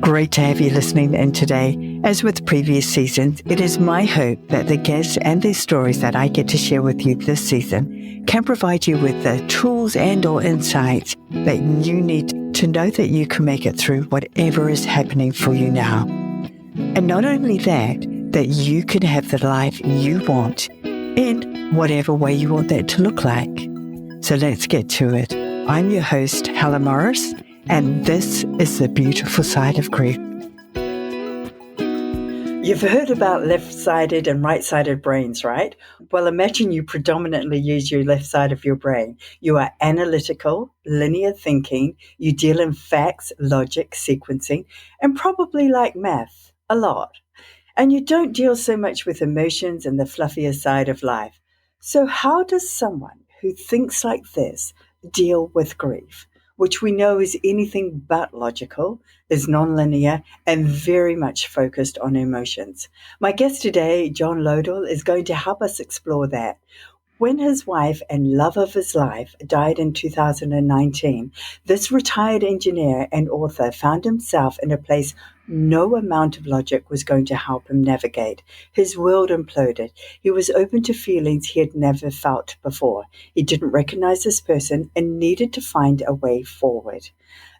Great to have you listening in today. As with previous seasons, it is my hope that the guests and their stories that I get to share with you this season can provide you with the tools and or insights that you need to know that you can make it through whatever is happening for you now. And not only that, that you can have the life you want in whatever way you want that to look like. So let's get to it. I'm your host, Helen Morris, and this is The Beautiful Side of Grief. You've heard about left-sided and right-sided brains, right? Well, imagine you predominantly use your left side of your brain. You are analytical, linear thinking, you deal in facts, logic, sequencing, and probably like math a lot. And you don't deal so much with emotions and the fluffier side of life. So how does someone who thinks like this deal with grief, which we know is anything but logical, is nonlinear, and very much focused on emotions? My guest today, John Lodal, is going to help us explore that. When his wife and love of his life died in 2019, this retired engineer and author found himself in a place no amount of logic was going to help him navigate. His world imploded. He was open to feelings he had never felt before. He didn't recognize this person and needed to find a way forward.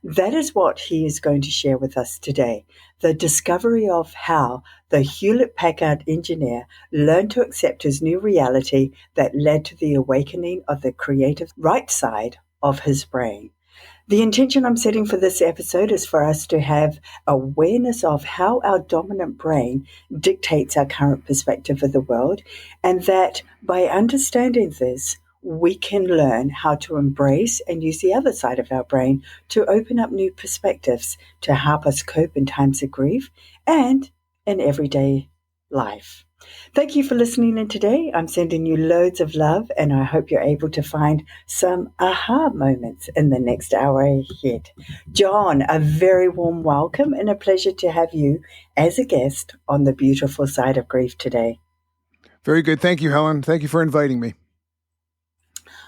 That is what he is going to share with us today. The discovery of how the Hewlett Packard engineer learned to accept his new reality that led to the awakening of the creative right side of his brain. The intention I'm setting for this episode is for us to have awareness of how our dominant brain dictates our current perspective of the world, and that by understanding this, we can learn how to embrace and use the other side of our brain to open up new perspectives to help us cope in times of grief and in everyday life. Thank you for listening in today. I'm sending you loads of love, and I hope you're able to find some aha moments in the next hour ahead. John, a very warm welcome and a pleasure to have you as a guest on The Beautiful Side of Grief today. Very good. Thank you, Helen. Thank you for inviting me.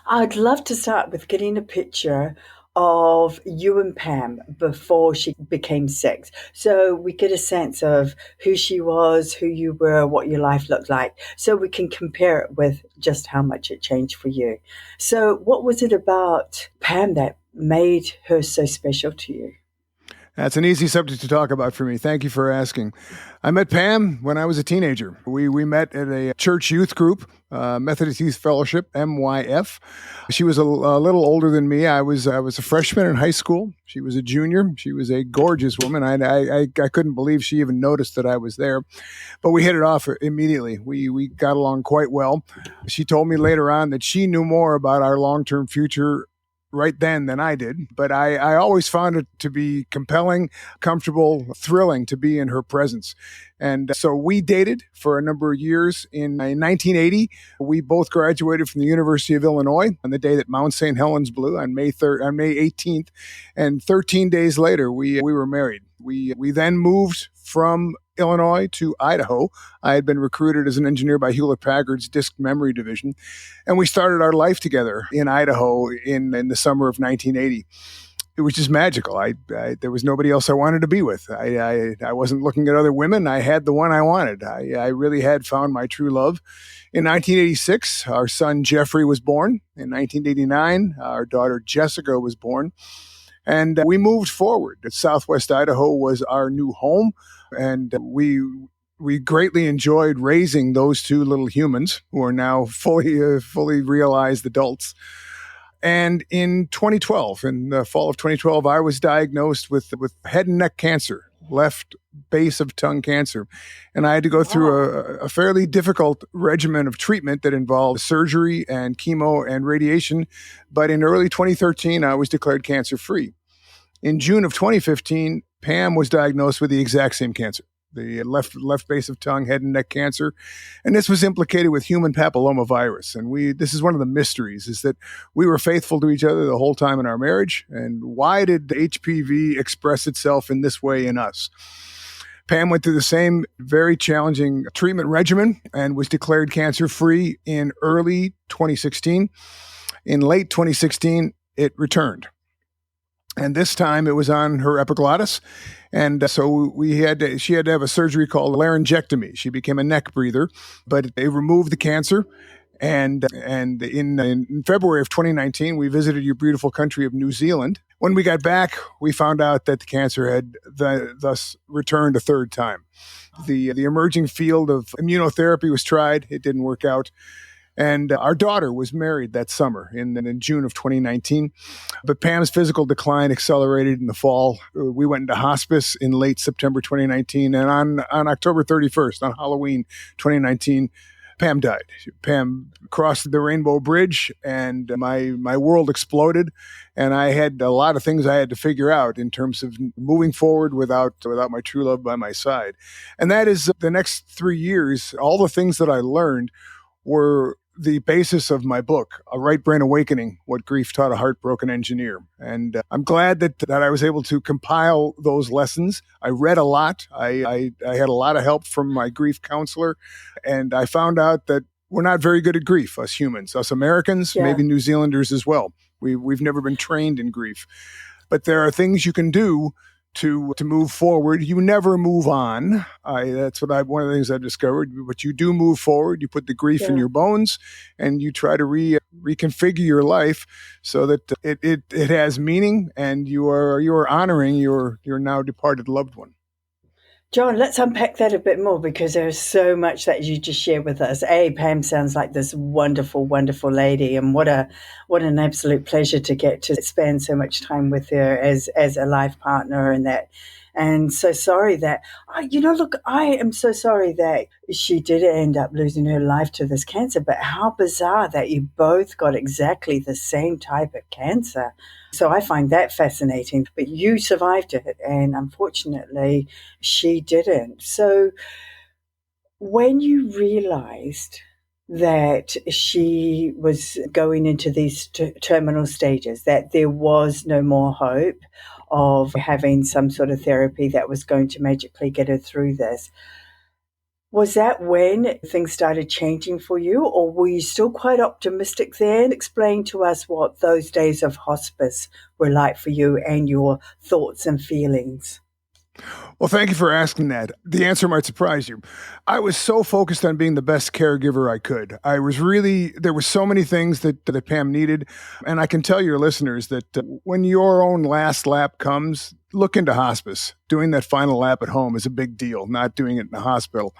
I'd love to start with getting a picture of you and Pam before she became sick. So we get a sense of who she was, who you were, what your life looked like, so we can compare it with just how much it changed for you. So what was it about Pam that made her so special to you? That's an easy subject to talk about for me. Thank you for asking. I met Pam when I was a teenager. We met at a church youth group, Methodist Youth Fellowship, MYF. She was a little older than me. I was a freshman in high school. She was a junior. She was a gorgeous woman. I couldn't believe she even noticed that I was there. But we hit it off immediately. We got along quite well. She told me later on that she knew more about our long-term future right then than I did, but I always found it to be compelling, comfortable, thrilling to be in her presence. And so we dated for a number of years. In 1980, we both graduated from the University of Illinois on the day that Mount St. Helens blew on May 18th. And 13 days later, we were married. We then moved from Illinois to Idaho. I had been recruited as an engineer by Hewlett Packard's disk memory division, and we started our life together in Idaho in the summer of 1980. It was just magical. There was nobody else I wanted to be with. I wasn't looking at other women. I had the one I wanted. I really had found my true love. In 1986, our son Jerri was born. In 1989, our daughter Jessica was born. And we moved forward. Southwest Idaho was our new home. And we greatly enjoyed raising those two little humans who are now fully realized adults. And in 2012, in the fall of 2012, I was diagnosed with head and neck cancer, left base of tongue cancer. And I had to go through a fairly difficult regimen of treatment that involved surgery and chemo and radiation. But in early 2013, I was declared cancer-free. In June of 2015, Pam was diagnosed with the exact same cancer, the left base of tongue, head and neck cancer. And this was implicated with human papillomavirus. And this is one of the mysteries, is that we were faithful to each other the whole time in our marriage. And why did HPV express itself in this way in us? Pam went through the same very challenging treatment regimen and was declared cancer-free in early 2016. In late 2016, it returned. And this time it was on her epiglottis. And so she had to have a surgery called laryngectomy. She became a neck breather, but they removed the cancer. And in February of 2019, we visited your beautiful country of New Zealand. When we got back, we found out that the cancer had thus returned a third time. The emerging field of immunotherapy was tried. It didn't work out. And our daughter was married that summer in June of 2019. But Pam's physical decline accelerated in the fall. We went into hospice in late September 2019. And on October 31st, on Halloween 2019, Pam died. Pam crossed the Rainbow Bridge, and my world exploded. And I had a lot of things I had to figure out in terms of moving forward without my true love by my side. And that is the next 3 years. All the things that I learned were the basis of my book, A Right Brain Awakening, What Grief Taught a Heartbroken Engineer. And I'm glad that I was able to compile those lessons. I read a lot. I had a lot of help from my grief counselor. And I found out that we're not very good at grief, us humans, us Americans, maybe New Zealanders as well. We've never been trained in grief. But there are things you can do to move forward. You never move on. That's one of the things I've discovered. But you do move forward. You put the grief in your bones, and you try to reconfigure your life so that it has meaning, and you are honoring your now departed loved one. John, let's unpack that a bit more, because there's so much that you just shared with us. Pam sounds like this wonderful, wonderful lady, and what an absolute pleasure to get to spend so much time with her as a life partner, and so sorry that, look, I am so sorry that she did end up losing her life to this cancer, but how bizarre that you both got exactly the same type of cancer. So I find that fascinating, but you survived it, and unfortunately she didn't. So when you realized that she was going into these terminal stages, that there was no more hope of having some sort of therapy that was going to magically get her through this, was that when things started changing for you, or were you still quite optimistic then? Explain to us what those days of hospice were like for you and your thoughts and feelings. Well, thank you for asking that. The answer might surprise you. I was so focused on being the best caregiver I could. There were so many things that Pam needed. And I can tell your listeners that when your own last lap comes, look into hospice. Doing that final lap at home is a big deal, not doing it in the hospital.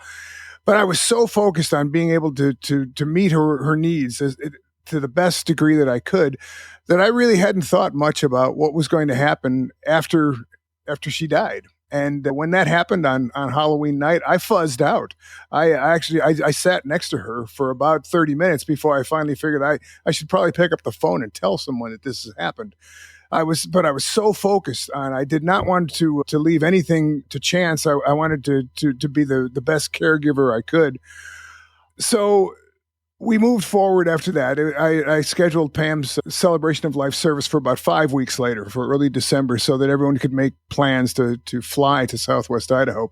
But I was so focused on being able to meet her needs to the best degree that I could, that I really hadn't thought much about what was going to happen after she died. And when that happened on Halloween night, I fuzzed out. I sat next to her for about 30 minutes before I finally figured I should probably pick up the phone and tell someone that this has happened. But I was so focused on, I did not want to leave anything to chance. I wanted to be the best caregiver I could. So we moved forward after that. I scheduled Pam's celebration of life service for about 5 weeks later, for early December, so that everyone could make plans to fly to Southwest Idaho.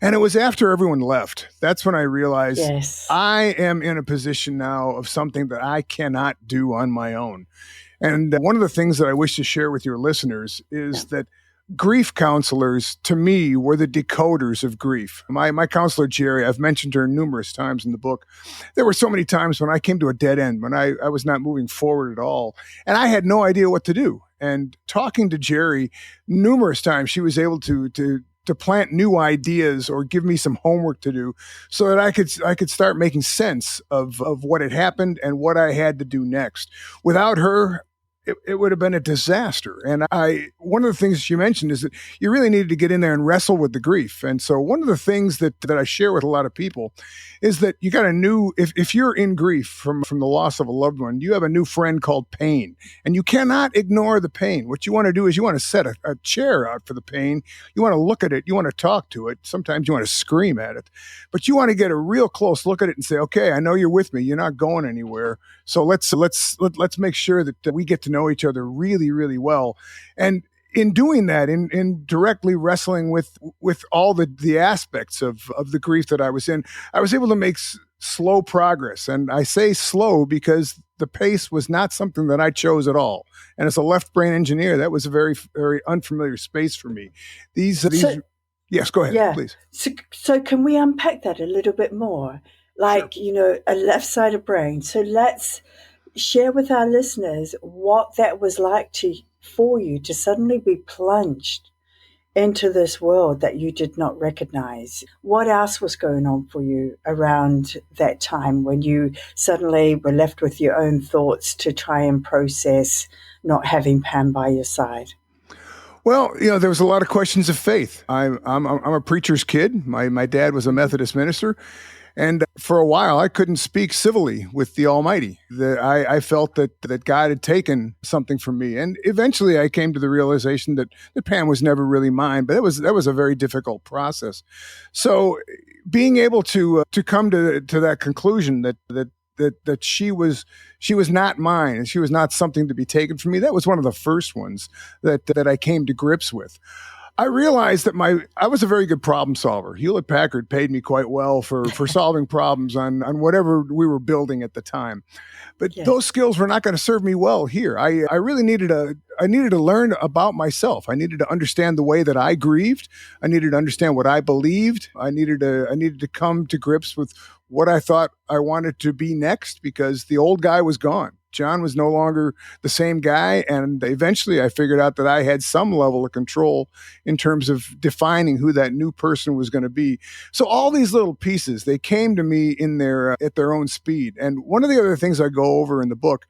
And it was after everyone left. That's when I realized I am in a position now of something that I cannot do on my own. And one of the things that I wish to share with your listeners is that grief counselors, to me, were the decoders of grief. My counselor, Jerri, I've mentioned her numerous times in the book. There were so many times when I came to a dead end, when I was not moving forward at all, and I had no idea what to do. And talking to Jerri numerous times, she was able to plant new ideas or give me some homework to do so that I could start making sense of what had happened and what I had to do next. Without her, it would have been a disaster. And one of the things she mentioned is that you really needed to get in there and wrestle with the grief. And so one of the things that I share with a lot of people is that you got if you're in grief from the loss of a loved one, you have a new friend called pain, and you cannot ignore the pain. What you want to do is you want to set a chair out for the pain. You want to look at it. You want to talk to it. Sometimes you want to scream at it, but you want to get a real close look at it and say, okay, I know you're with me. You're not going anywhere. So let's make sure that we get to know each other really, really well. And in doing that, in directly wrestling with all the aspects of the grief that I was in, I was able to make slow progress. And I say slow because the pace was not something that I chose at all. And as a left brain engineer, that was a very, very unfamiliar space for me. Yes, go ahead, Yeah. please. So can we unpack that a little bit more? Like, Sure. a left-sided brain. So let's share with our listeners what that was like for you to suddenly be plunged into this world that you did not recognize. What else was going on for you around that time when you suddenly were left with your own thoughts to try and process not having Pam by your side? Well, there was a lot of questions of faith. I'm a preacher's kid. My dad was a Methodist minister. And for a while, I couldn't speak civilly with the Almighty. I felt that God had taken something from me. And eventually I came to the realization that Pam was never really mine, but that was a very difficult process. So being able to come to that conclusion that she was not mine and she was not something to be taken from me, that was one of the first ones that I came to grips with. I realized that I was a very good problem solver. Hewlett Packard paid me quite well for solving problems on whatever we were building at the time. But Yes. those skills were not going to serve me well here. I really needed to learn about myself. I needed to understand the way that I grieved. I needed to understand what I believed. I needed to come to grips with what I thought I wanted to be next, because the old guy was gone. John was no longer the same guy. And eventually I figured out that I had some level of control in terms of defining who that new person was going to be. So all these little pieces, they came to me at their own speed. And one of the other things I go over in the book,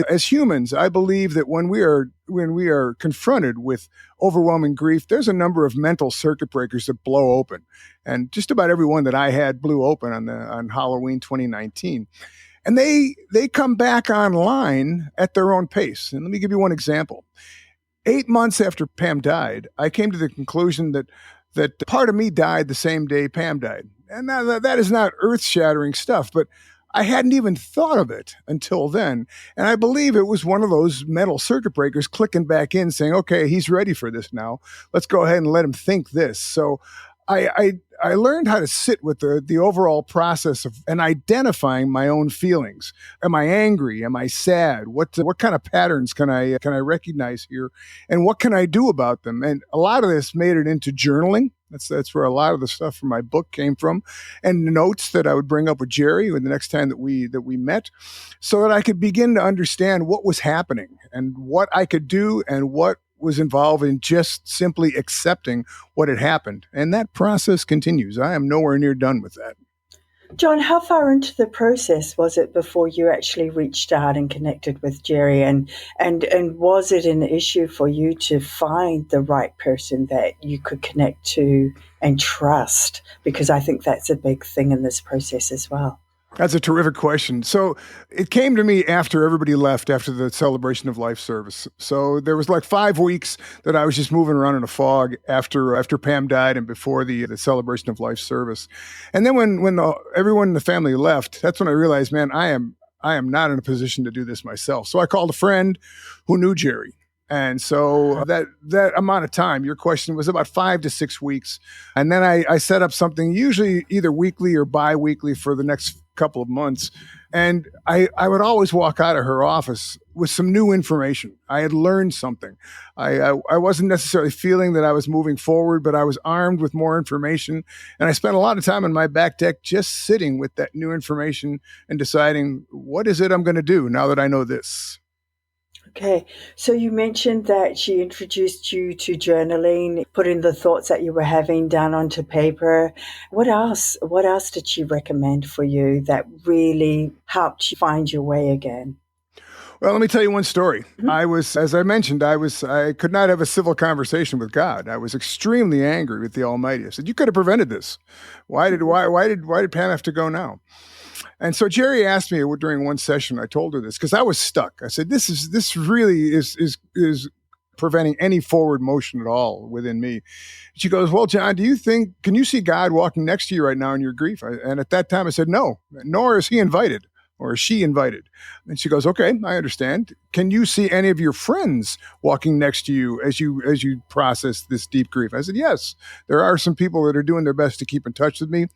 as humans, I believe that when we are confronted with overwhelming grief, there's a number of mental circuit breakers that blow open. And just about every one that I had blew open on Halloween 2019. And they come back online at their own pace. And let me give you one example. 8 months after Pam died, I came to the conclusion that part of me died the same day Pam died. And now that is not earth-shattering stuff, but I hadn't even thought of it until then. And I believe it was one of those mental circuit breakers clicking back in saying, okay, he's ready for this now. Let's go ahead and let him think this. So I learned how to sit with the overall process of and identifying my own feelings. Am I angry? Am I sad? What kind of patterns can I recognize here? And what can I do about them? And a lot of this made it into journaling. That's where a lot of the stuff from my book came from, and notes that I would bring up with Jerri the next time that we met, so that I could begin to understand what was happening and what I could do and what was involved in just simply accepting what had happened. And that process continues. I am nowhere near done with that. John, how far into the process was it before you actually reached out and connected with Jerri? And was it an issue for you to find the right person that you could connect to and trust? Because I think that's a big thing in this process as well. That's a terrific question. So it came to me after everybody left, after the Celebration of Life service. So there was like 5 weeks that I was just moving around in a fog after Pam died and before the Celebration of Life service. And then when everyone in the family left, that's when I realized, man, I am not in a position to do this myself. So I called a friend who knew Jerri. And so that amount of time, your question was about 5 to 6 weeks. And then I set up something usually either weekly or bi-weekly for the next couple of months. And I would always walk out of her office with some new information. I had learned something. I wasn't necessarily feeling that I was moving forward, but I was armed with more information. And I spent a lot of time on my back deck just sitting with that new information and deciding, what is it I'm going to do now that I know this? Okay, so you mentioned that she introduced you to journaling, putting the thoughts that you were having down onto paper. What else? What else did she recommend for you that really helped you find your way again? Well, let me tell you one story. Mm-hmm. I was, as I mentioned, I could not have a civil conversation with God. I was extremely angry with the Almighty. I said, "You could have prevented this. Why did Pam have to go now?" And so Jerri asked me during one session, I told her this because I was stuck. I said, this really is preventing any forward motion at all within me. She goes, "Well, John, can you see God walking next to you right now in your grief?" And at that time I said, "No, nor is he invited or is she invited." And she goes, "Okay, I understand. Can you see any of your friends walking next to you as you process this deep grief?" I said, "Yes, there are some people that are doing their best to keep in touch with me."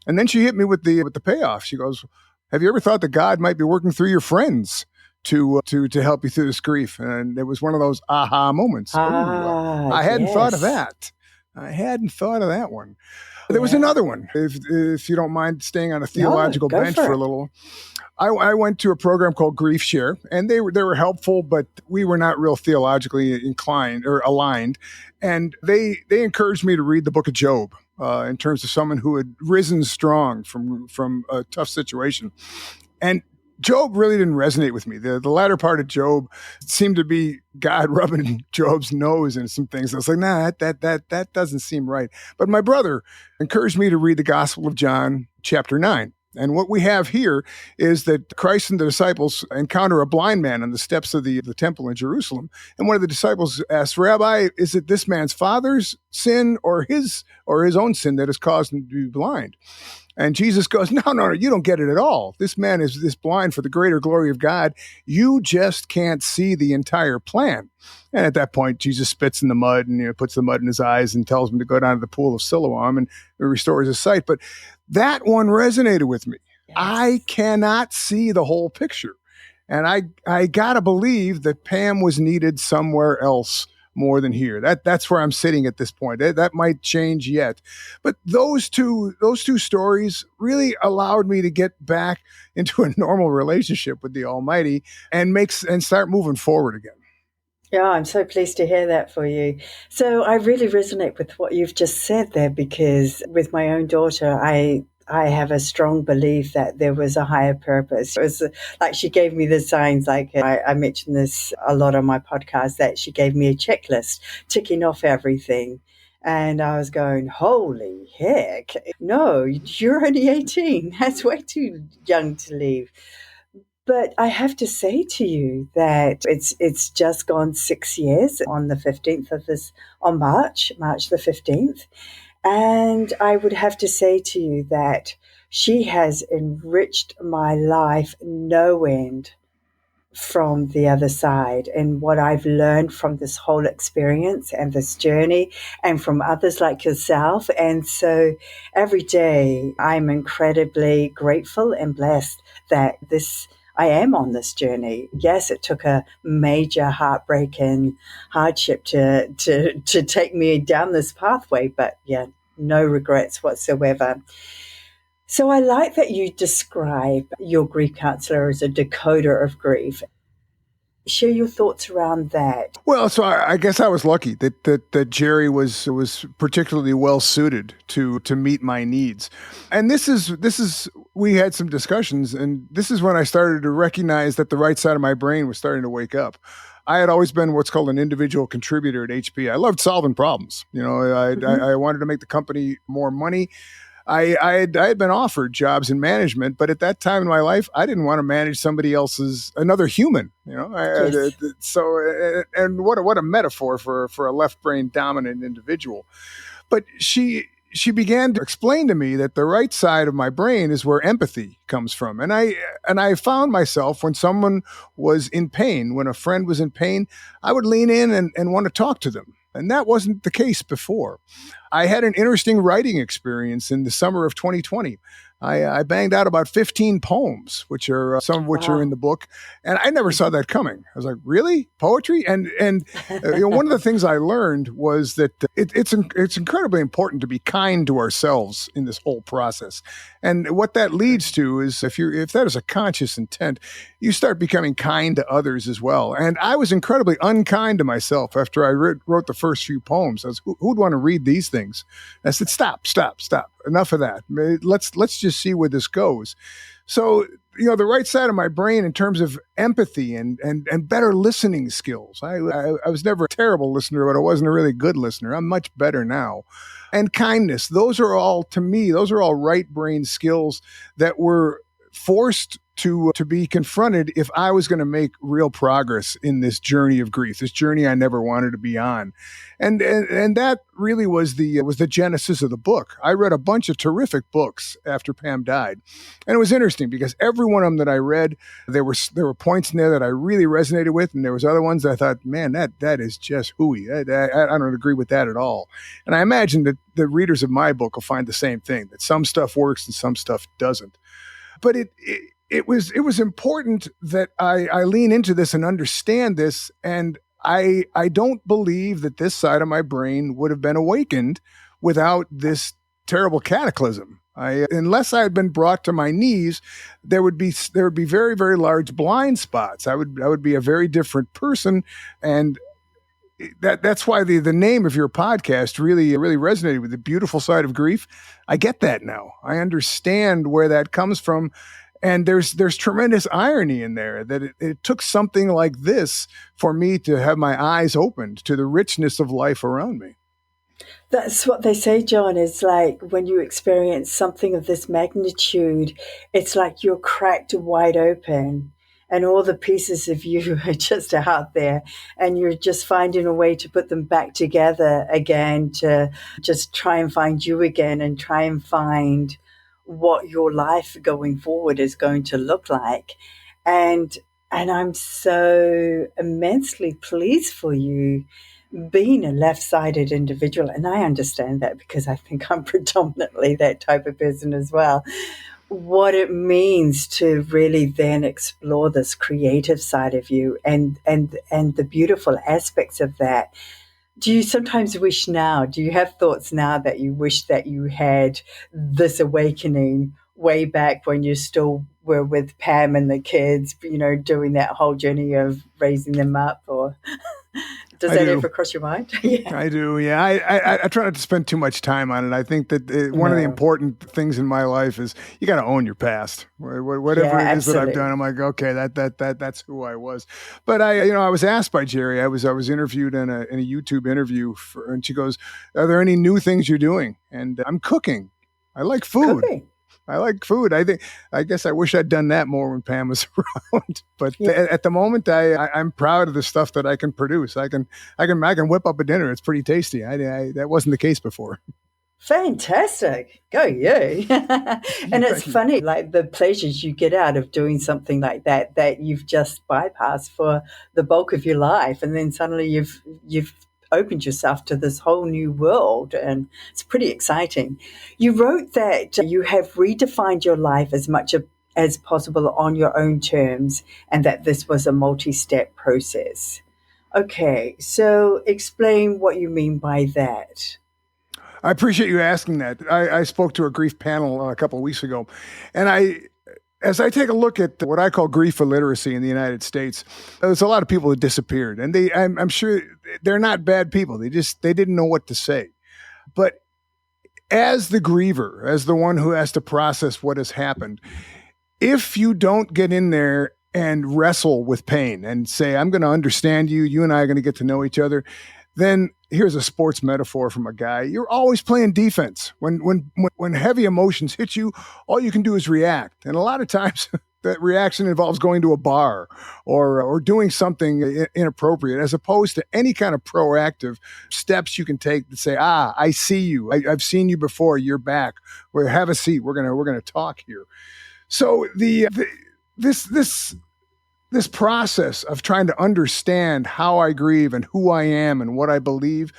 And then she hit me with the payoff. She goes, "Have you ever thought that God might be working through your friends to help you through this grief?" And it was one of those aha moments. Ooh, I hadn't thought of Yes. that. I hadn't thought of that one. There was Yeah. another one, if you don't mind staying on a No, theological go bench for for a it. little. I went to a program called Grief Share, and they were helpful, but we were not real theologically inclined or aligned. And they encouraged me to read the book of Job. In terms of someone who had risen strong from a tough situation, and Job really didn't resonate with me. The latter part of Job seemed to be God rubbing Job's nose in some things. I was like, nah, that doesn't seem right. But my brother encouraged me to read the Gospel of John, chapter 9. And what we have here is that Christ and the disciples encounter a blind man on the steps of the temple in Jerusalem. And one of the disciples asks, "Rabbi, is it this man's father's sin or his own sin that has caused him to be blind?" And Jesus goes, no, you don't get it at all. This man is this blind for the greater glory of God. You just can't see the entire plan. And at that point, Jesus spits in the mud and puts the mud in his eyes and tells him to go down to the pool of Siloam and restores his sight. But that one resonated with me. Yes. I cannot see the whole picture. And I got to believe that Pam was needed somewhere else more than here. That's where I'm sitting at this point. That might change yet. But those two stories really allowed me to get back into a normal relationship with the Almighty and start moving forward again. Yeah, I'm so pleased to hear that for you. So I really resonate with what you've just said there, because with my own daughter, I have a strong belief that there was a higher purpose. It was like she gave me the signs, like I mentioned this a lot on my podcast, that she gave me a checklist, ticking off everything. And I was going, holy heck, no, you're only 18. That's way too young to leave. But I have to say to you that it's just gone 6 years on the 15th of this, on March the 15th. And I would have to say to you that she has enriched my life no end from the other side, and what I've learned from this whole experience and this journey and from others like yourself. And so every day I'm incredibly grateful and blessed that I am on this journey. Yes, it took a major heartbreak and hardship to take me down this pathway, but yeah, no regrets whatsoever. So I like that you describe your grief counselor as a decoder of grief. Share your thoughts around that. Well, so I guess I was lucky that Jerri was particularly well suited to meet my needs, and this is we had some discussions, and this is when I started to recognize that the right side of my brain was starting to wake up. I had always been what's called an individual contributor at HP. I loved solving problems. I wanted to make the company more money. I had been offered jobs in management, but at that time in my life, I didn't want to manage another human. Yes. And what a metaphor for a left brain dominant individual. But she began to explain to me that the right side of my brain is where empathy comes from. And I found myself, when someone was in pain, when a friend was in pain, I would lean in and want to talk to them. And that wasn't the case before. I had an interesting writing experience in the summer of 2020. I banged out about 15 poems, which are some of which are in the book, and I never saw that coming. I was like, "Really, poetry?" And one of the things I learned was that it's incredibly important to be kind to ourselves in this whole process. And what that leads to is, if that is a conscious intent, you start becoming kind to others as well. And I was incredibly unkind to myself after I wrote the first few poems. I was, who'd want to read these things? I said, "Stop. Enough of that. Let's just see where this goes." So, the right side of my brain in terms of empathy and better listening skills. I was never a terrible listener, but I wasn't a really good listener. I'm much better now. And kindness. Those are all right brain skills that were forced to be confronted if I was going to make real progress in this journey of grief, this journey I never wanted to be on. And that really was the genesis of the book. I read a bunch of terrific books after Pam died. And it was interesting because every one of them that I read, there were points in there that I really resonated with, and there was other ones that I thought, man, that is just hooey. I don't agree with that at all. And I imagine that the readers of my book will find the same thing, that some stuff works and some stuff doesn't. But it was important that I lean into this and understand this. And I don't believe that this side of my brain would have been awakened without this terrible cataclysm. Unless I had been brought to my knees, there would be very, very large blind spots. I would be a very different person. And that's why the name of your podcast really resonated with the beautiful side of grief. I get that now. I understand where that comes from. And there's tremendous irony in there that it took something like this for me to have my eyes opened to the richness of life around me. That's what they say, John, is like when you experience something of this magnitude, it's like you're cracked wide open and all the pieces of you are just out there and you're just finding a way to put them back together again, to just try and find you again and try and find what your life going forward is going to look like. And I'm so immensely pleased for you being a left-sided individual. And I understand that because I think I'm predominantly that type of person as well. What it means to really then explore this creative side of you and the beautiful aspects of that. Do you sometimes wish now, do you have thoughts now that you wish that you had this awakening way back when you still were with Pam and the kids, doing that whole journey of raising them up? Or does that ever cross your mind? Yeah. I do, yeah. I try not to spend too much time on it. I think that one of the important things in my life is you got to own your past. Whatever it is that I've done, I'm like, okay, that's who I was. But I was asked by Jerri. I was interviewed in a YouTube interview, and she goes, "Are there any new things you're doing?" And I'm cooking. I like food. I like food. I guess I wish I'd done that more when Pam was around. But at the moment, I'm proud of the stuff that I can produce. I can whip up a dinner. It's pretty tasty. That wasn't the case before. Fantastic. Go you. And it's funny, like the pleasures you get out of doing something like that you've just bypassed for the bulk of your life. And then suddenly you've opened yourself to this whole new world, and it's pretty exciting. You wrote that you have redefined your life as much as possible on your own terms, and that this was a multi-step process. Okay, so explain what you mean by that. I appreciate you asking that. I spoke to a grief panel a couple of weeks ago, and as I take a look at what I call grief illiteracy in the United States, there's a lot of people who disappeared, and I'm sure they're not bad people. They didn't know what to say. But as the griever, as the one who has to process what has happened, if you don't get in there and wrestle with pain and say, I'm going to understand you, you and I are going to get to know each other, then here's a sports metaphor from a guy. You're always playing defense. When heavy emotions hit you, all you can do is react. And a lot of times that reaction involves going to a bar or doing something inappropriate, as opposed to any kind of proactive steps you can take to say, I see you. I've seen you before. You're back. Have a seat. We're gonna talk here. So this process of trying to understand how I grieve and who I am and what I believe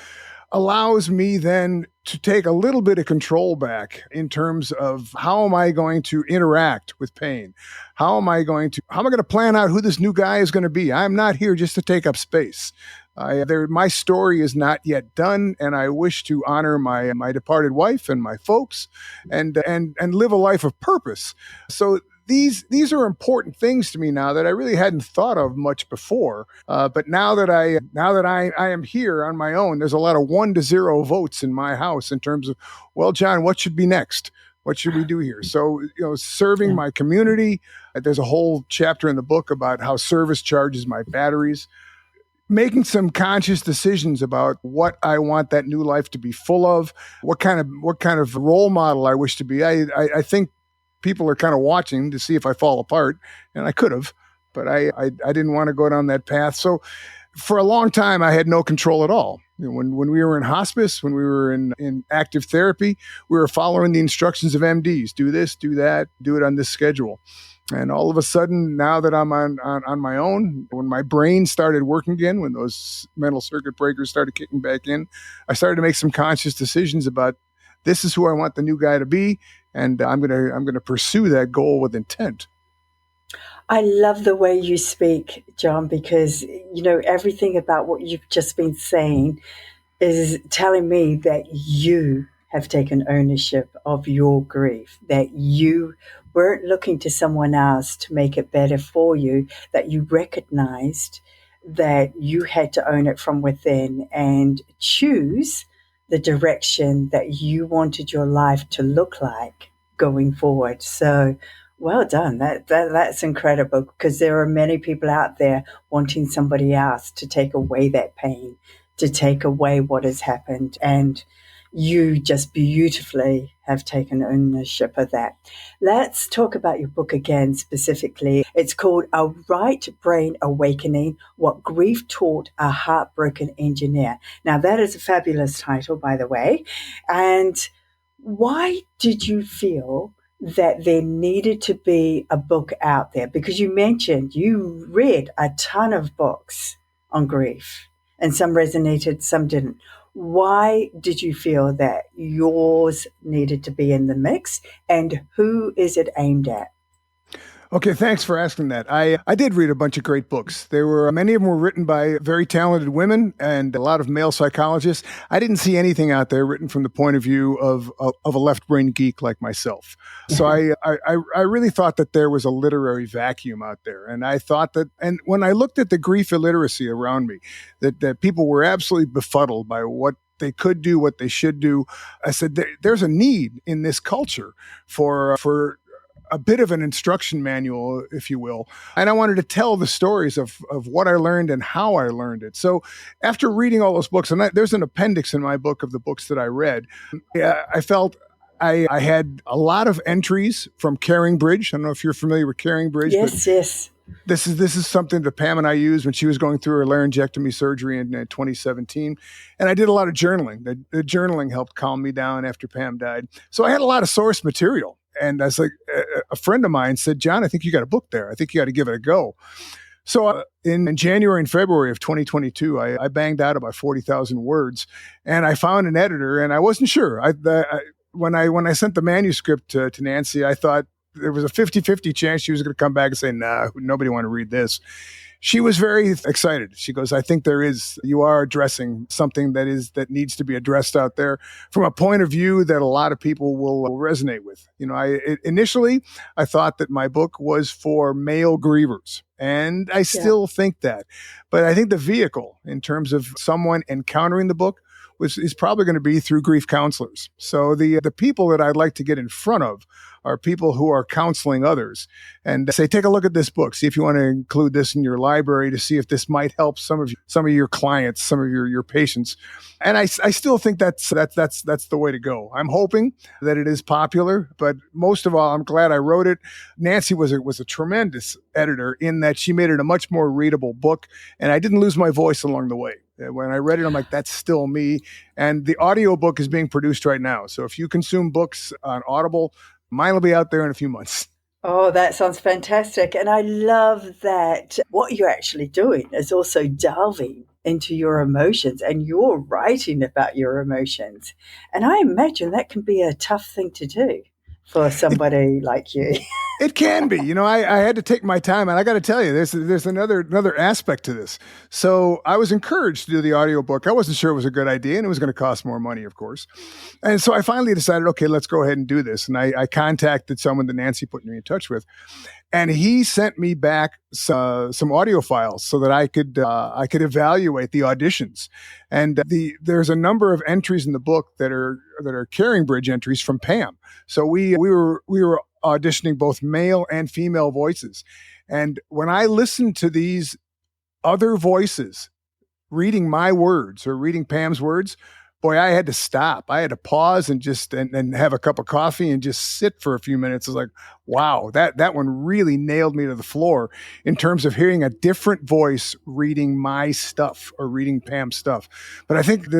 allows me then to take a little bit of control back in terms of how am I going to interact with pain? How am I going to plan out who this new guy is going to be? I'm not here just to take up space. My story is not yet done, and I wish to honor my departed wife and my folks and live a life of purpose. So these are important things to me now that I really hadn't thought of much before. But now that I am here on my own, there's a lot of 1-0 votes in my house in terms of, well, John, what should be next? What should we do here? So, serving my community. There's a whole chapter in the book about how service charges my batteries. Making some conscious decisions about what I want that new life to be full of, what kind of role model I wish to be. I think people are kind of watching to see if I fall apart, and I could have, but I didn't want to go down that path. So for a long time, I had no control at all. When we were in hospice, when we were in active therapy, we were following the instructions of MDs. Do this, do that, do it on this schedule. And all of a sudden, now that I'm on my own, when my brain started working again, when those mental circuit breakers started kicking back in, I started to make some conscious decisions about this is who I want the new guy to be, and I'm gonna pursue that goal with intent. I love the way you speak, John, because everything about what you've just been saying is telling me that you have taken ownership of your grief, that you weren't looking to someone else to make it better for you, that you recognized that you had to own it from within and choose the direction that you wanted your life to look like going forward. So well done. That's incredible, because there are many people out there wanting somebody else to take away that pain, to take away what has happened, and you just beautifully have taken ownership of that. Let's talk about your book again specifically. It's called A Right Brain Awakening, What Grief Taught a Heartbroken Engineer. Now, that is a fabulous title, by the way. And why did you feel that there needed to be a book out there? Because you mentioned you read a ton of books on grief, and some resonated, some didn't. Why did you feel that yours needed to be in the mix, and who is it aimed at? Okay, thanks for asking that. I did read a bunch of great books. Many of them were written by very talented women and a lot of male psychologists. I didn't see anything out there written from the point of view of a left brain geek like myself. So I really thought that there was a literary vacuum out there, and I thought that, and when I looked at the grief illiteracy around me, that people were absolutely befuddled by what they could do, what they should do. I said there's a need in this culture for a bit of an instruction manual, if you will. And I wanted to tell the stories of what I learned and how I learned it. So after reading all those books, and there's an appendix in my book of the books that I read, I felt I had a lot of entries from Caring Bridge. I don't know if you're familiar with Caring Bridge. Yes, yes. This is something that Pam and I used when she was going through her laryngectomy surgery in 2017. And I did a lot of journaling. The journaling helped calm me down after Pam died. So I had a lot of source material. And I was like, a friend of mine said, John, I think you got a book there. I think you got to give it a go. So in January and February of 2022, I banged out about 40,000 words, and I found an editor, and I wasn't sure. When I sent the manuscript to Nancy, I thought there was a 50-50 chance she was going to come back and say, nah, nobody want to read this. She was very excited. She goes, I think you are addressing something that needs to be addressed out there from a point of view that a lot of people will resonate with. Initially, I thought that my book was for male grievers, and I still think that. But I think the vehicle, in terms of someone encountering the book, is probably going to be through grief counselors. So the people that I'd like to get in front of are people who are counseling others and say, take a look at this book. See if you want to include this in your library to see if this might help some of your clients, some of your patients. And I still think that's the way to go. I'm hoping that it is popular, but most of all, I'm glad I wrote it. Nancy was a tremendous editor in that she made it a much more readable book, and I didn't lose my voice along the way. When I read it, I'm like, that's still me. And the audiobook is being produced right now. So if you consume books on Audible, mine will be out there in a few months. Oh, that sounds fantastic. And I love that what you're actually doing is also delving into your emotions, and you're writing about your emotions. And I imagine that can be a tough thing to do for somebody like you. It can be. I had to take my time, and I got to tell you, there's another aspect to this. So I was encouraged to do the audiobook. I wasn't sure it was a good idea, and it was going to cost more money, of course. And so I finally decided, okay, let's go ahead and do this. And I contacted someone that Nancy put me in touch with, and he sent me back some audio files so that I could evaluate the auditions. And there's a number of entries in the book that are Caring Bridge entries from Pam. So we were auditioning both male and female voices. And when I listened to these other voices reading my words or reading Pam's words, boy, I had to stop. I had to pause and just and have a cup of coffee and just sit for a few minutes. It's like, wow, that one really nailed me to the floor in terms of hearing a different voice reading my stuff or reading Pam's stuff. But I think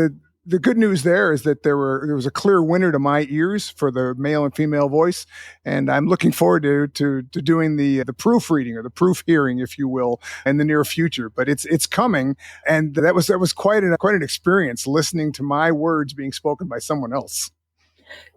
the good news there is that there was a clear winner to my ears for the male and female voice, and I'm looking forward to doing the proofreading or the proof hearing, if you will, in the near future. But it's coming, and that was quite an experience listening to my words being spoken by someone else.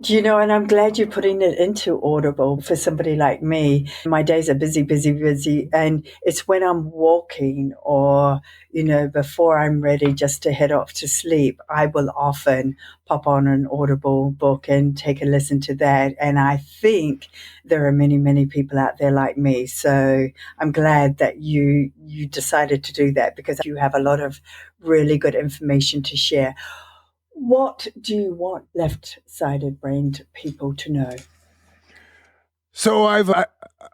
Do you know, and I'm glad you're putting it into Audible for somebody like me. My days are busy, busy, busy. And it's when I'm walking or, before I'm ready just to head off to sleep, I will often pop on an Audible book and take a listen to that. And I think there are many, many people out there like me. So I'm glad that you decided to do that because you have a lot of really good information to share. What do you want left-sided brained people to know? So I've got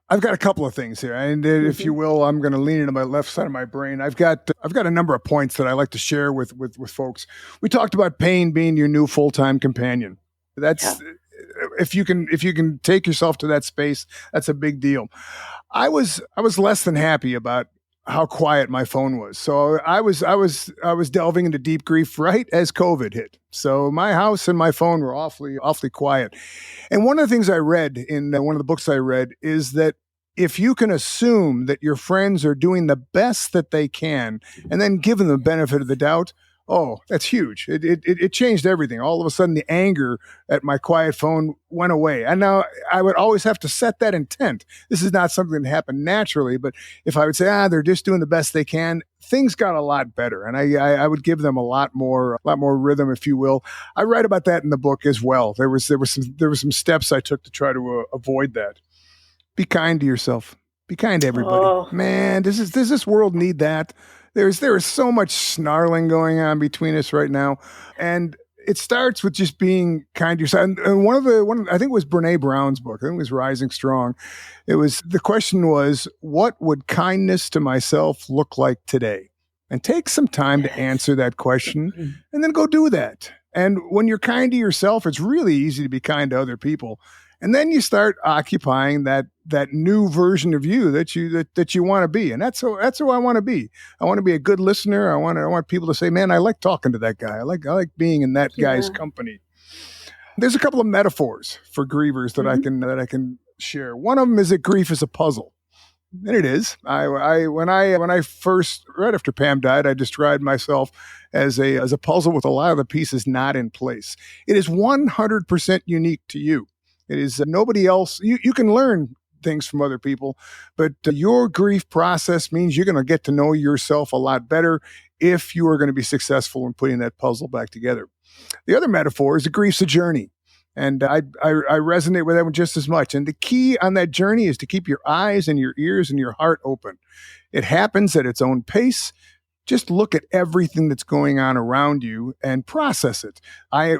a couple of things here, and if you will, I'm going to lean into my left side of my brain. I've got a number of points that I like to share with folks. We talked about pain being your new full-time companion. That's if you can take yourself to that space, that's a big deal. I was less than happy about how quiet my phone was. So I was delving into deep grief right as COVID hit. So my house and my phone were awfully quiet. And one of the things I read in one of the books I read is that if you can assume that your friends are doing the best that they can and then give them the benefit of the doubt, oh, that's huge. It changed everything. All of a sudden, the anger at my quiet phone went away. And now I would always have to set that intent. This is not something that happened naturally, but if I would say, they're just doing the best they can, things got a lot better. And I would give them a lot more rhythm, if you will. I write about that in the book as well. There were some steps I took to try to avoid that. Be kind to yourself. Be kind to everybody. Oh. Man, does this world need that? There is so much snarling going on between us right now, and it starts with just being kind to yourself. And one I think it was Brene Brown's book. I think it was Rising Strong. The question was, what would kindness to myself look like today? And take some time to answer that question, and then go do that. And when you're kind to yourself, it's really easy to be kind to other people. And then you start occupying that new version of you that you want to be, and that's who I want to be. I want to be a good listener. I want people to say, "Man, I like talking to that guy. I like being in that guy's company." There's a couple of metaphors for grievers that I can share. One of them is that grief is a puzzle, and it is. When I first, right after Pam died, I described myself as a puzzle with a lot of the pieces not in place. It is 100% unique to you. It is nobody else. You can learn things from other people, but your grief process means you're going to get to know yourself a lot better if you are going to be successful in putting that puzzle back together. The other metaphor is that grief's a journey, and I resonate with that one just as much. And the key on that journey is to keep your eyes and your ears and your heart open. It happens at its own pace. Just look at everything that's going on around you and process it.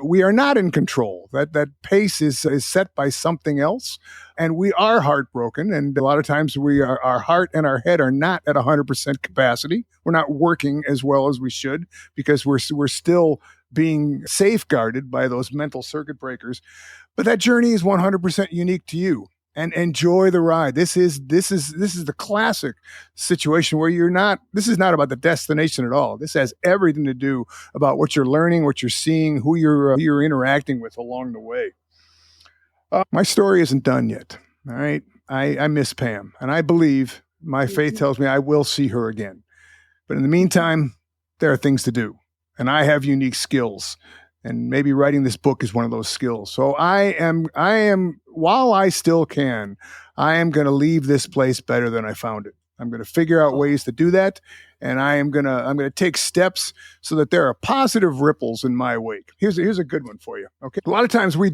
We are not in control. That pace is set by something else, and we are heartbroken. And a lot of times our heart and our head are not at 100% capacity. We're not working as well as we should because we're still being safeguarded by those mental circuit breakers. But that journey is 100% unique to you. And enjoy the ride. This is the classic situation where this is not about the destination at all. This has everything to do about what you're learning, what you're seeing, who you're interacting with along the way. My story isn't done yet. All right. I miss Pam, and I believe my faith tells me I will see her again. But in the meantime, there are things to do, and I have unique skills. And maybe writing this book is one of those skills. So I am, while I still can, I am going to leave this place better than I found it. I'm going to figure out ways to do that. And I'm going to take steps so that there are positive ripples in my wake. Here's a good one for you. Okay. A lot of times we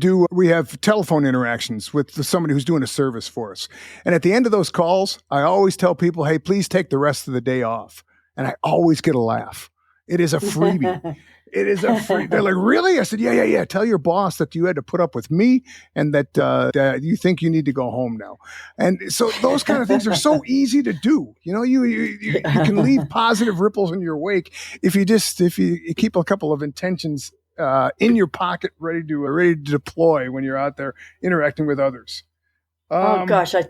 have telephone interactions with somebody who's doing a service for us. And at the end of those calls, I always tell people, hey, please take the rest of the day off. And I always get a laugh. It is a freebie. It is a free. They're like, really? I said, yeah. Tell your boss that you had to put up with me and that you think you need to go home now. And so those kind of things are so easy to do. You can leave positive ripples in your wake if you keep a couple of intentions in your pocket, ready to deploy when you're out there interacting with others. Oh gosh, I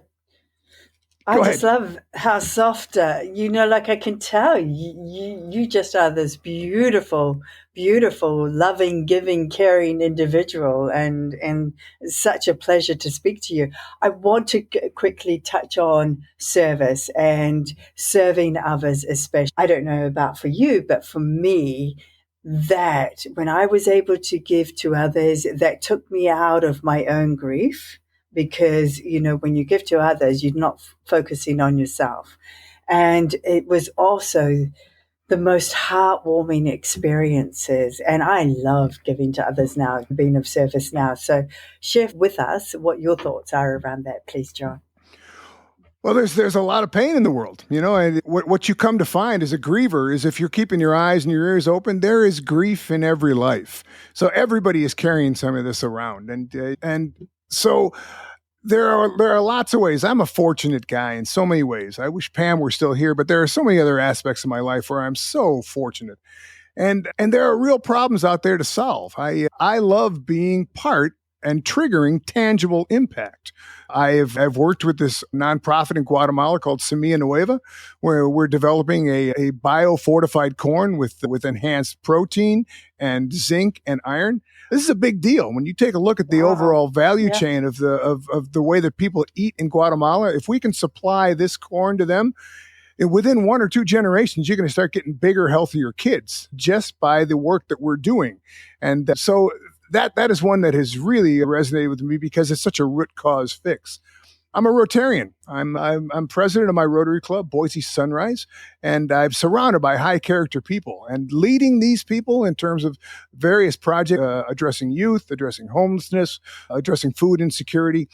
Go just ahead. love how soft, like I can tell you just are this beautiful, beautiful, loving, giving, caring individual, and it's such a pleasure to speak to you. I want to quickly touch on service and serving others, especially. I don't know about for you, but for me, that when I was able to give to others, that took me out of my own grief because when you give to others you're not focusing on yourself, and it was also the most heartwarming experiences, and I love giving to others now, being of service now. So share with us what your thoughts are around that, please, John. Well, there's a lot of pain in the world, and what you come to find as a griever is if you're keeping your eyes and your ears open, there is grief in every life. So everybody is carrying some of this around, and so there are lots of ways. I'm a fortunate guy in so many ways. I wish Pam were still here, but there are so many other aspects of my life where I'm so fortunate. And there are real problems out there to solve. I love being part and triggering tangible impact. I've worked with this nonprofit in Guatemala called Semilla Nueva, where we're developing a biofortified corn with enhanced protein and zinc and iron. This is a big deal. When you take a look at the overall value chain of the way that people eat in Guatemala, if we can supply this corn to them, within 1 or 2 generations, you're going to start getting bigger, healthier kids just by the work that we're doing. And so that is one that has really resonated with me because it's such a root cause fix. I'm a Rotarian. I'm president of my Rotary Club, Boise Sunrise, and I'm surrounded by high character people. And leading these people in terms of various projects addressing youth, addressing homelessness, addressing food insecurity.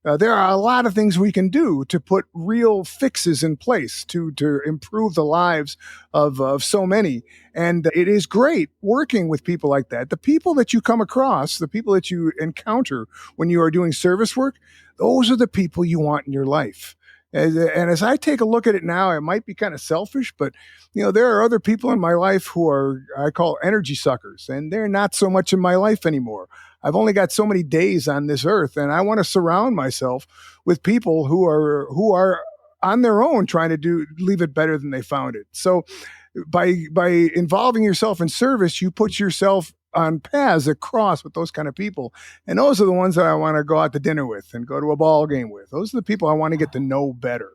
There are a lot of things we can do to put real fixes in place to improve the lives of so many. And it is great working with people like that. The people that you come across, the people that you encounter when you are doing service work, those are the people you want in your life. And as I take a look at it now, it might be kind of selfish, but there are other people in my life who I call energy suckers, and they're not so much in my life anymore. I've only got so many days on this earth, and I want to surround myself with people who are on their own trying to leave it better than they found it. So by involving yourself in service, you put yourself on paths that cross with those kind of people. And those are the ones that I want to go out to dinner with and go to a ball game with. Those are the people I want to get to know better.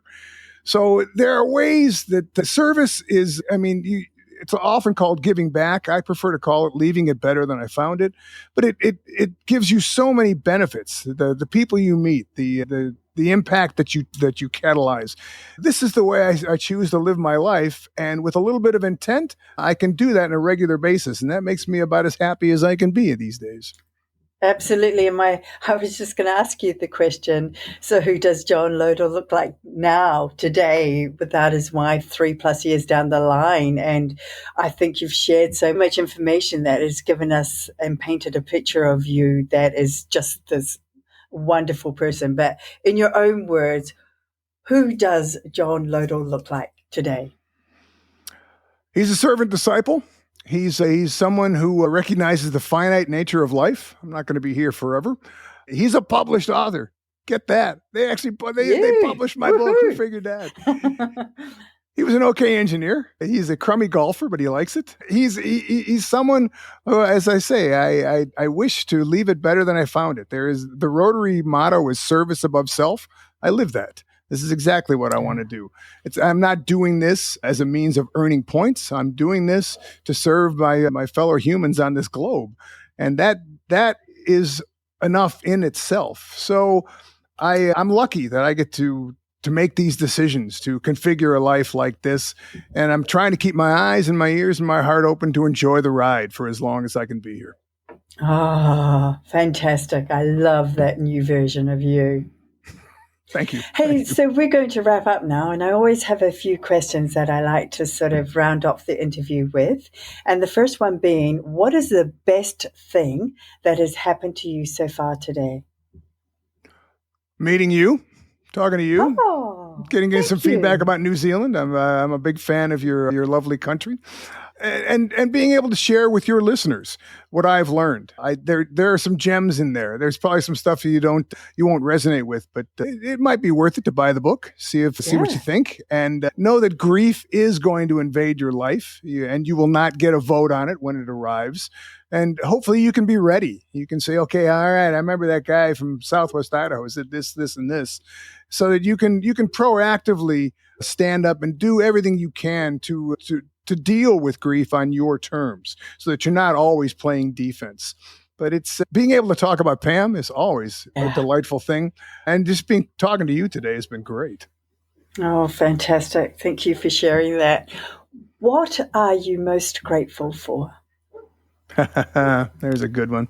So there are ways that the service is, it's often called giving back. I prefer to call it leaving it better than I found it. But it gives you so many benefits. The people you meet, the impact that you catalyze. This is the way I choose to live my life. And with a little bit of intent, I can do that on a regular basis. And that makes me about as happy as I can be these days. Absolutely. And I was just going to ask you the question. So who does John Lodal look like now, today, without his wife 3+ years down the line? And I think you've shared so much information that has given us and painted a picture of you that is just this wonderful person. But in your own words, who does John Lodal look like today? He's a servant disciple. He's someone who recognizes the finite nature of life. I'm not going to be here forever. He's a published author. Get that. They published my book. Who figured that? He was an okay engineer. He's a crummy golfer, but he likes it. He's someone who, as I say, I wish to leave it better than I found it. The Rotary motto is service above self. I live that. This is exactly what I want to do. I'm not doing this as a means of earning points. I'm doing this to serve my fellow humans on this globe. And that is enough in itself. So I'm lucky that I get to make these decisions, to configure a life like this. And I'm trying to keep my eyes and my ears and my heart open to enjoy the ride for as long as I can be here. Ah, fantastic. I love that new version of you. Thank you. Hey, so we're going to wrap up now, and I always have a few questions that I like to sort of round off the interview with. And the first one being, what is the best thing that has happened to you so far today? Meeting you, talking to you, getting some feedback you. about New Zealand. I'm a big fan of your lovely country. and being able to share with your listeners what I've learned. There are some gems in there. There's probably some stuff you won't resonate with, but it might be worth it to buy the book, see what you think, and know that grief is going to invade your life, and you will not get a vote on it when it arrives. And hopefully you can be ready. You can say, okay, all right, I remember that guy from Southwest Idaho said this, this, and this, so that you can proactively stand up and do everything you can to deal with grief on your terms, so that you're not always playing defense. But it's being able to talk about Pam is always a delightful thing. And just talking to you today has been great. Oh, fantastic. Thank you for sharing that. What are you most grateful for? There's a good one.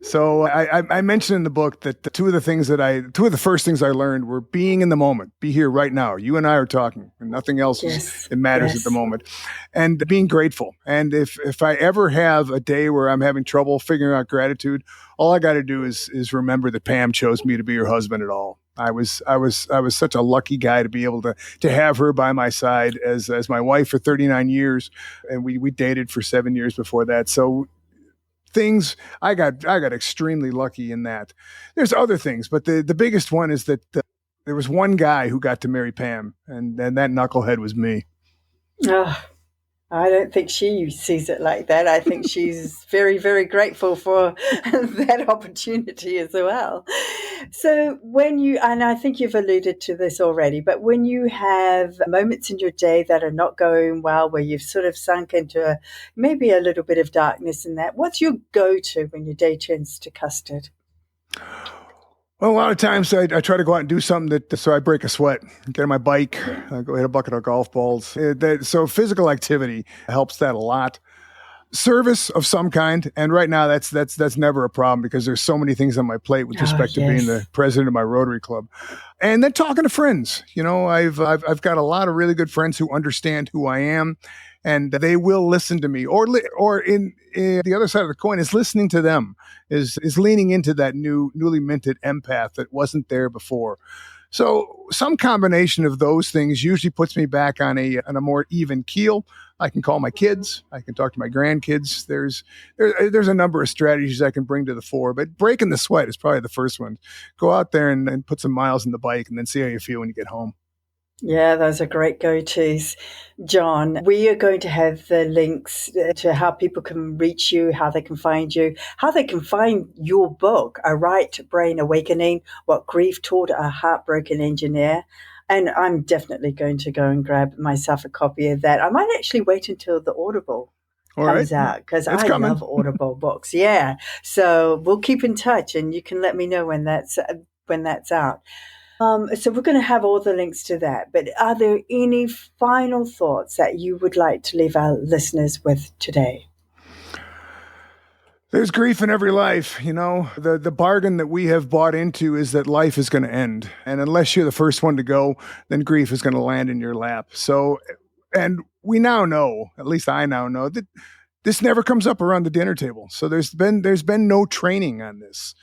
So I mentioned in the book that two of the first things I learned were being in the moment. Be here right now. You and I are talking, and nothing else it matters at the moment. And being grateful. And if I ever have a day where I'm having trouble figuring out gratitude, all I got to do is remember that Pam chose me to be her husband at all. I was such a lucky guy to be able to have her by my side as my wife for 39 years, and we dated for 7 years before that. So I got extremely lucky in that. There's other things, but the biggest one is that there was one guy who got to marry Pam, and that knucklehead was me. Oh, I don't think she sees it like that. I think she's very, very grateful for that opportunity as well. So and I think you've alluded to this already, but when you have moments in your day that are not going well, where you've sort of sunk into maybe a little bit of darkness in that, what's your go-to when your day turns to custard? Well, a lot of times I try to go out and do something so I break a sweat, get on my bike, go hit a bucket of golf balls. So physical activity helps that a lot. Service of some kind, and right now that's never a problem because there's so many things on my plate with respect to being the president of my Rotary Club, and then talking to friends. I've got a lot of really good friends who understand who I am, and they will listen to me. Or in the other side of the coin is listening to them, is leaning into that newly minted empath that wasn't there before. So some combination of those things usually puts me back on a more even keel. I can call my kids. I can talk to my grandkids. There's a number of strategies I can bring to the fore, but breaking the sweat is probably the first one. Go out there and put some miles in the bike, and then see how you feel when you get home. Yeah, those are great go-tos. John, we are going to have the links to how people can reach you, how they can find you, how they can find your book, A Right Brain Awakening, What Grief Taught a Heartbroken Engineer. And I'm definitely going to go and grab myself a copy of that. I might actually wait until the Audible comes out, because I love Audible books. Yeah. So we'll keep in touch, and you can let me know when that's out. So we're going to have all the links to that. But are there any final thoughts that you would like to leave our listeners with today? There's grief in every life. The bargain that we have bought into is that life is going to end. And unless you're the first one to go, then grief is going to land in your lap. So, and we now know, at least I now know, that this never comes up around the dinner table. So there's been no training on this.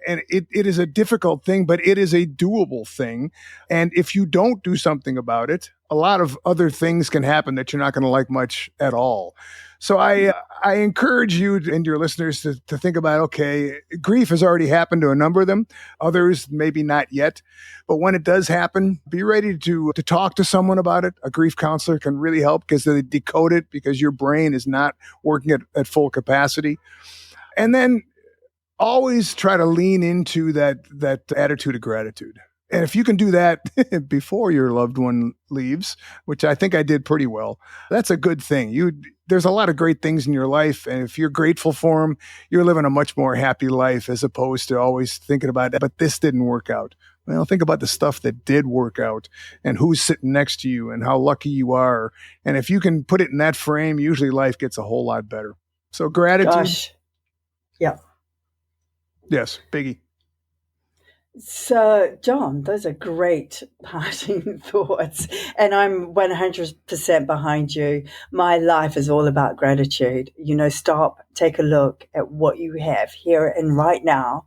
And it is a difficult thing, but it is a doable thing. And if you don't do something about it, a lot of other things can happen that you're not going to like much at all. So I encourage you and your listeners to think about, okay, grief has already happened to a number of them. Others, maybe not yet. But when it does happen, be ready to talk to someone about it. A grief counselor can really help because they decode it, because your brain is not working at full capacity. And then always try to lean into that attitude of gratitude. And if you can do that before your loved one leaves, which I think I did pretty well, that's a good thing. There's a lot of great things in your life. And if you're grateful for them, you're living a much more happy life, as opposed to always thinking about, but this didn't work out. Well, think about the stuff that did work out, and who's sitting next to you, and how lucky you are. And if you can put it in that frame, usually life gets a whole lot better. So gratitude. Gosh. Yeah. Yes, biggie. So, John, those are great parting thoughts. And I'm 100% behind you. My life is all about gratitude. Stop, take a look at what you have here and right now.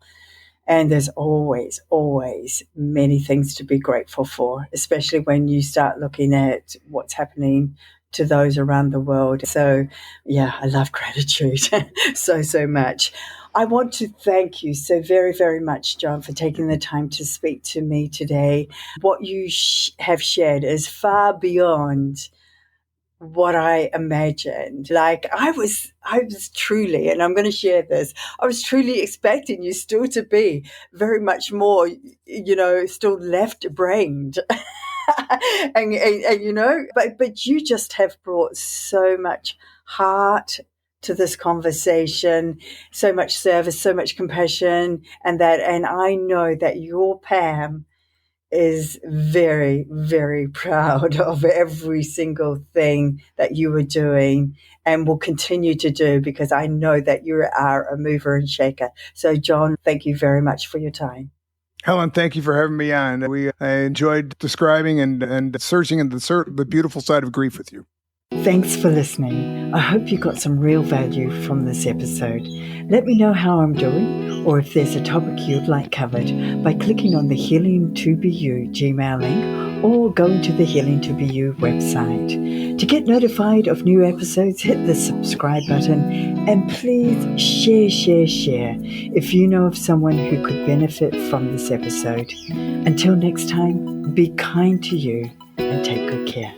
And there's always, always many things to be grateful for, especially when you start looking at what's happening to those around the world. So, yeah, I love gratitude so much. I want to thank you so very, very much, John, for taking the time to speak to me today. What you have shared is far beyond what I imagined. Like I was truly, and I'm going to share this, I was truly expecting you still to be very much more, still left-brained. and but you just have brought so much heart to this conversation, so much service, so much compassion, and I know that your Pam is very, very proud of every single thing that you are doing and will continue to do, because I know that you are a mover and shaker. So, John, thank you very much for your time. Helen, thank you for having me on. I enjoyed describing and searching in the beautiful side of grief with you. Thanks for listening. I hope you got some real value from this episode. Let me know how I'm doing, or if there's a topic you'd like covered, by clicking on the Healing to Be You Gmail link or going to the Healing to Be You website. To get notified of new episodes, hit the subscribe button and please share if you know of someone who could benefit from this episode. Until next time, be kind to you and take good care.